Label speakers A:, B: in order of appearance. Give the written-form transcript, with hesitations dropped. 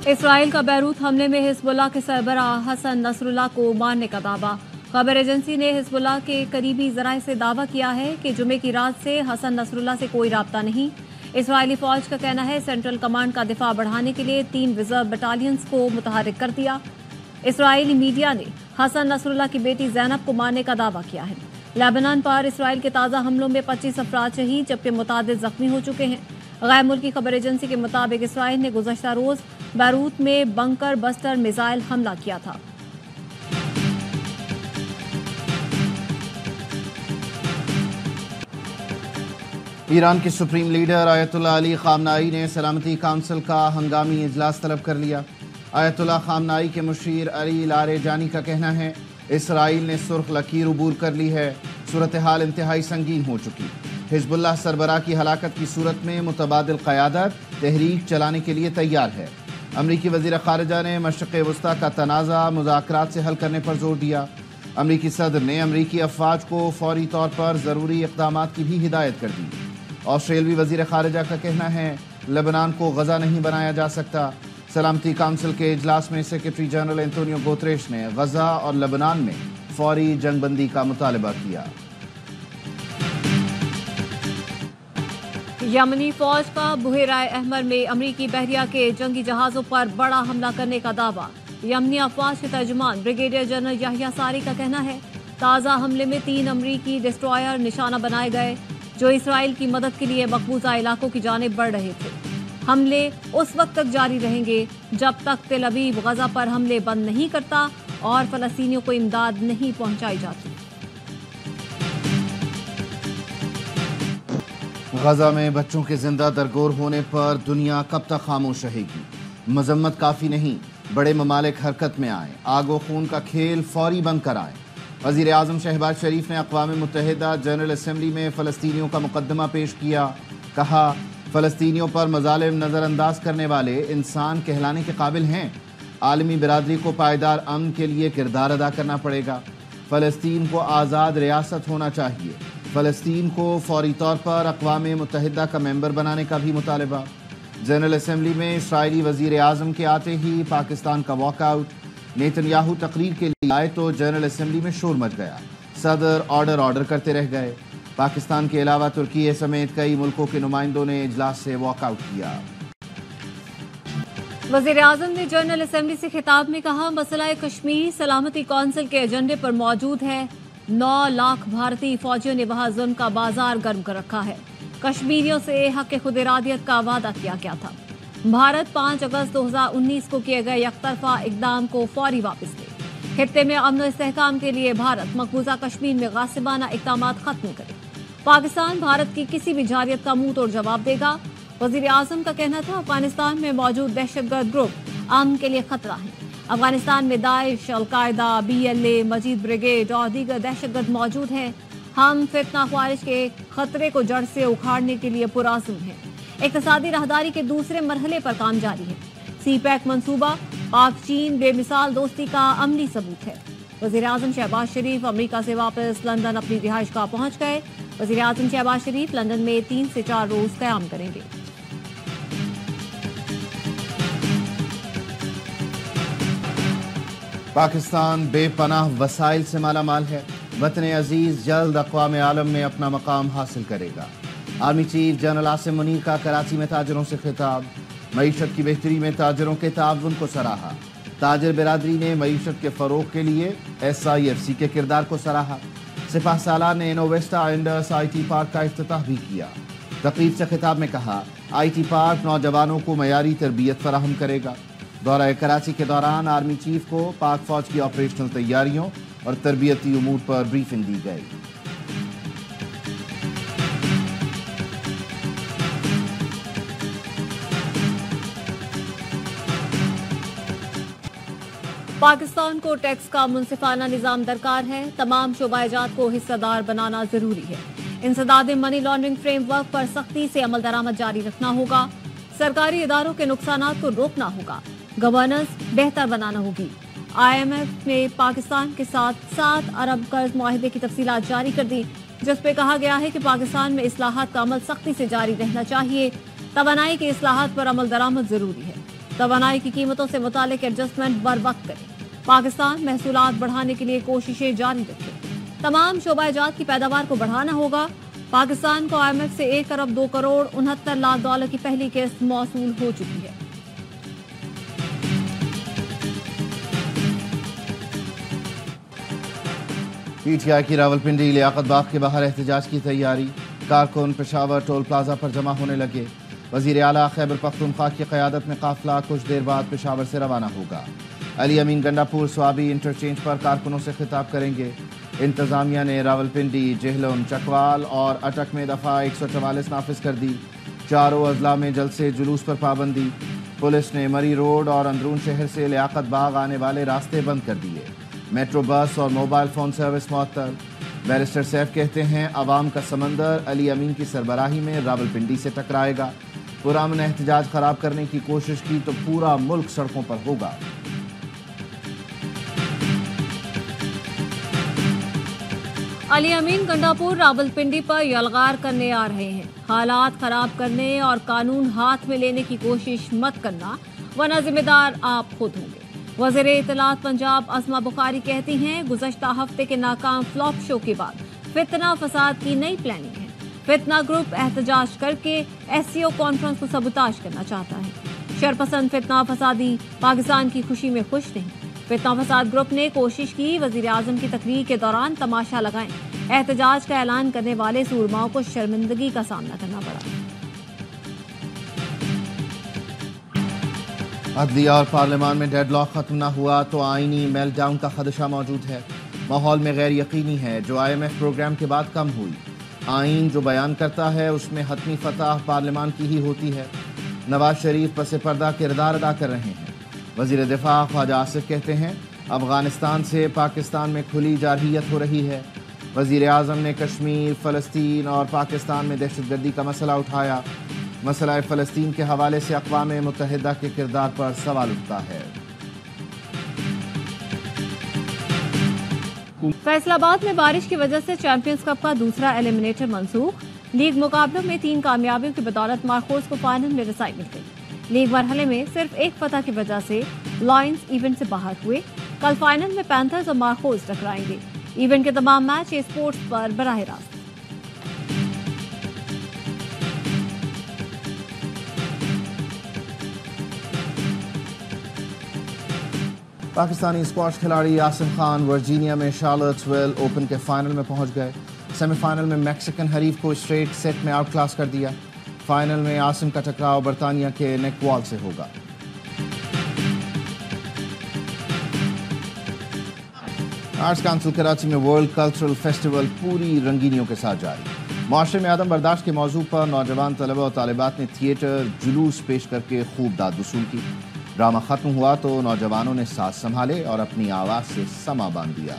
A: اسرائیل کا بیروت حملے میں حزب اللہ کے سربراہ حسن نصراللہ کو مارنے کا دعویٰ۔ خبر ایجنسی نے حزب اللہ کے قریبی ذرائع سے دعویٰ کیا ہے کہ جمعے کی رات سے حسن نصراللہ سے کوئی رابطہ نہیں۔ اسرائیلی فوج کا کہنا ہے سینٹرل کمانڈ کا دفاع بڑھانے کے لیے 3 ریزرو بٹالینز کو متحرک کر دیا۔ اسرائیلی میڈیا نے حسن نصراللہ کی بیٹی زینب کو مارنے کا دعویٰ کیا ہے۔ لیبنان پر اسرائیل کے تازہ حملوں میں 25 افراد شہید جبکہ متعدد زخمی ہو چکے ہیں۔ غیر ملکی خبر ایجنسی کے مطابق اسرائیل نے گزشتہ روز بیروت میں بنکر بسٹر میزائل حملہ کیا تھا۔
B: ایران کے سپریم لیڈر آیت اللہ علی خامنائی نے سلامتی کونسل کا ہنگامی اجلاس طلب کر لیا۔ آیت اللہ خامنائی کے مشیر علی لاریجانی کا کہنا ہے اسرائیل نے سرخ لکیر عبور کر لی ہے، صورتحال انتہائی سنگین ہو چکی۔ حزب اللہ سربراہ کی ہلاکت کی صورت میں متبادل قیادت تحریک چلانے کے لیے تیار ہے۔ امریکی وزیر خارجہ نے مشرق وسطیٰ کا تنازع مذاکرات سے حل کرنے پر زور دیا۔ امریکی صدر نے امریکی افواج کو فوری طور پر ضروری اقدامات کی بھی ہدایت کر دی۔ آسٹریلوی وزیر خارجہ کا کہنا ہے لبنان کو غزہ نہیں بنایا جا سکتا۔ سلامتی کونسل کے اجلاس میں سیکرٹری جنرل انتونیو گوتریش نے غزہ اور لبنان میں فوری جنگ بندی کا مطالبہ کیا۔
A: یمنی فوج کا بحیرہ احمر میں امریکی بحریہ کے جنگی جہازوں پر بڑا حملہ کرنے کا دعویٰ۔ یمنی افواج کے ترجمان بریگیڈیئر جنرل یحییٰ ساری کا کہنا ہے تازہ حملے میں 3 امریکی ڈسٹرائر نشانہ بنائے گئے جو اسرائیل کی مدد کے لیے مقبوضہ علاقوں کی جانب بڑھ رہے تھے۔ حملے اس وقت تک جاری رہیں گے جب تک تل ابیب غزہ پر حملے بند نہیں کرتا اور فلسطینیوں کو امداد نہیں پہنچائی جاتی۔
B: غزہ میں بچوں کے زندہ درگور ہونے پر دنیا کب تک خاموش رہے گی؟ مذمت کافی نہیں، بڑے ممالک حرکت میں آئیں، آگ و خون کا کھیل فوری بند کرائیں۔ وزیر اعظم شہباز شریف نے اقوام متحدہ جنرل اسمبلی میں فلسطینیوں کا مقدمہ پیش کیا۔ کہا فلسطینیوں پر مظالم نظر انداز کرنے والے انسان کہلانے کے قابل ہیں۔ عالمی برادری کو پائیدار امن کے لیے کردار ادا کرنا پڑے گا۔ فلسطین کو آزاد ریاست ہونا چاہیے۔ فلسطین کو فوری طور پر اقوام متحدہ کا ممبر بنانے کا بھی مطالبہ۔ جنرل اسمبلی میں اسرائیلی وزیر اعظم کے آتے ہی پاکستان کا واک آؤٹ۔ نیتن یاہو تقریر کے لیے آئے تو جنرل اسمبلی میں شور مچ گیا۔ صدر آرڈر کرتے رہ گئے۔ پاکستان کے علاوہ ترکی سمیت کئی ملکوں کے نمائندوں نے اجلاس سے واک آؤٹ کیا۔
A: وزیر اعظم نے جنرل اسمبلی سے خطاب میں کہا مسئلہ کشمیر سلامتی کونسل کے ایجنڈے پر موجود ہے۔ 9 لاکھ بھارتی فوجیوں نے وہاں ظلم کا بازار گرم کر رکھا ہے۔ کشمیریوں سے حق خود ارادیت کا وعدہ کیا گیا تھا۔ بھارت 5 اگست 2019 کو کیے گئے یک طرفہ اقدام کو فوری واپس لے۔ خطے میں امن و استحکام کے لیے بھارت مقبوضہ کشمیر میں غاصبانہ اقدامات ختم کرے۔ پاکستان بھارت کی کسی بھی جارحیت کا منہ توڑ جواب دے گا۔ وزیر اعظم کا کہنا تھا افغانستان میں موجود دہشت گرد گروپ امن کے لیے خطرہ ہیں۔ افغانستان میں داعش، القاعدہ، BLA، مجید بریگیڈ اور دیگر دہشت گرد موجود ہیں۔ ہم فتنہ خوارج کے خطرے کو جڑ سے اکھاڑنے کے لیے پرعزم ہیں۔ اقتصادی راہداری کے دوسرے مرحلے پر کام جاری ہے۔ سی پیک منصوبہ پاک چین بے مثال دوستی کا عملی ثبوت ہے۔ وزیر اعظم شہباز شریف امریکہ سے واپس لندن اپنی رہائش گاہ پہنچ گئے۔ وزیر اعظم شہباز شریف لندن میں 3 سے 4 روز قیام کریں گے۔
B: پاکستان بے پناہ وسائل سے مالا مال ہے۔ وطن عزیز جلد اقوام عالم میں اپنا مقام حاصل کرے گا۔ Army chief general Asim Munir کا کراچی میں تاجروں سے خطاب۔ معیشت کی بہتری میں تاجروں کے تعاون کو سراہا۔ تاجر برادری نے معیشت کے فروغ کے لیے SIFC کے کردار کو سراہا۔ سپاہ سالار نے انوویسٹا انڈس IT پارک کا افتتاح بھی کیا۔ تقریب سے خطاب میں کہا IT پارک نوجوانوں کو معیاری تربیت فراہم کرے گا۔ دورہ کراچی کے دوران آرمی چیف کو پاک فوج کی آپریشنل تیاریوں اور تربیتی امور پر بریفنگ دی گئی۔
A: پاکستان کو ٹیکس کا منصفانہ نظام درکار ہے۔ تمام شعبہ جات کو حصہ دار بنانا ضروری ہے۔ انسداد منی لانڈرنگ فریم ورک پر سختی سے عمل درآمد جاری رکھنا ہوگا۔ سرکاری اداروں کے نقصانات کو روکنا ہوگا۔ گورننس بہتر بنانا ہوگی۔ IMF نے پاکستان کے ساتھ 7 ارب قرض معاہدے کی تفصیلات جاری کر دی جس پہ کہا گیا ہے کہ پاکستان میں اصلاحات کا عمل سختی سے جاری رہنا چاہیے۔ توانائی کی اصلاحات پر عمل درآمد ضروری ہے۔ توانائی کی قیمتوں سے متعلق ایڈجسٹمنٹ بر وقت کرے۔ پاکستان محصولات بڑھانے کے لیے کوششیں جاری رکھے۔ تمام شعبہ جات کی پیداوار کو بڑھانا ہوگا۔ پاکستان کو IMF سے 1 ارب 2 کروڑ 69 لاکھ ڈالر کی پہلی قسط موصول ہو چکی ہے۔
B: PTI کی راولپنڈی لیاقت باغ کے باہر احتجاج کی تیاری، کارکن پشاور ٹول پلازا پر جمع ہونے لگے۔ وزیر اعلیٰ خیبر پختونخوا کی قیادت میں قافلہ کچھ دیر بعد پشاور سے روانہ ہوگا۔ علی امین گنڈاپور سوابی انٹرچینج پر کارکنوں سے خطاب کریں گے۔ انتظامیہ نے راولپنڈی، جہلم، چکوال اور اٹک میں دفعہ 144 نافذ کر دی۔ چاروں اضلاع میں جلسے جلوس پر پابندی۔ پولیس نے مری روڈ اور اندرون شہر سے لیاقت باغ آنے والے راستے بند کر دیے۔ میٹرو بس اور موبائل فون سروس معطل۔ بیرسٹر سیف کہتے ہیں عوام کا سمندر علی امین کی سربراہی میں راولپنڈی سے ٹکرائے گا۔ پرامن احتجاج خراب کرنے کی کوشش کی تو پورا ملک سڑکوں پر ہوگا۔
A: علی امین گنڈاپور راولپنڈی پر یلغار کرنے آ رہے ہیں۔ حالات خراب کرنے اور قانون ہاتھ میں لینے کی کوشش مت کرنا، ورنہ ذمہ دار آپ خود ہوں گے۔ وزیر اطلاعات پنجاب عظمہ بخاری کہتی ہیں گزشتہ ہفتے کے ناکام فلاپ شو کے بعد فتنہ فساد کی نئی پلاننگ ہے۔ فتنہ گروپ احتجاج کر کے SCO کانفرنس کو سبوتاژ کرنا چاہتا ہے۔ شرپسند فتنہ فسادی پاکستان کی خوشی میں خوش نہیں۔ فتنہ فساد گروپ نے کوشش کی وزیر اعظم کی تقریر کے دوران تماشا لگائیں۔ احتجاج کا اعلان کرنے والے سورماؤں کو شرمندگی کا سامنا کرنا پڑا۔
B: عدلیہ اور پارلیمان میں ڈیڈ لاک ختم نہ ہوا تو آئینی میلٹ ڈاؤن کا خدشہ موجود ہے۔ ماحول میں غیر یقینی ہے جو IMF پروگرام کے بعد کم ہوئی۔ آئین جو بیان کرتا ہے اس میں حتمی فتح پارلیمان کی ہی ہوتی ہے۔ نواز شریف پس پردہ کردار ادا کر رہے ہیں۔ وزیر دفاع خواجہ آصف کہتے ہیں افغانستان سے پاکستان میں کھلی جارحیت ہو رہی ہے۔ وزیر اعظم نے کشمیر، فلسطین اور پاکستان میں دہشت گردی کا مسئلہ اٹھایا۔ مسئلہ فلسطین کے حوالے سے اقوام متحدہ کے کردار پر سوال اٹھتا ہے۔
A: فیصل آباد میں بارش کی وجہ سے چیمپئنز کپ کا دوسرا ایلیمنیٹر منسوخ۔ لیگ مقابلوں میں 3 کامیابیوں کی بدولت مارکوز کو فائنل میں رسائی مل گئی۔ لیگ مرحلے میں صرف 1 فتح کی وجہ سے لائنز ایونٹ سے باہر ہوئے۔ کل فائنل میں پینتھرز اور مارکوز ٹکرائیں گے۔ ایونٹ کے تمام میچ اسپورٹس پر براہ راست۔
B: پاکستانی اسکواش کھلاڑی عاصم خان ورجینیا میں شارلٹس ویل اوپن کے فائنل میں پہنچ گئے۔ سیمی فائنل میں میکسیکن حریف کو اسٹریٹ سیٹ میں آؤٹ کلاس کر دیا۔ فائنل میں عاصم کا ٹکراؤ برطانیہ کے نیک وال سے ہوگا۔ آرٹس کونسل کراچی میں ورلڈ کلچرل فیسٹیول پوری رنگینیوں کے ساتھ جاری۔ معاشرے میں عدم برداشت کے موضوع پر نوجوان طلبہ و طالبات نے تھیٹر جلوس پیش کر کے خوب داد وصول کی۔ ڈرامہ ختم ہوا تو نوجوانوں نے ساز سنبھالے اور اپنی آواز سے سما باندھ دیا۔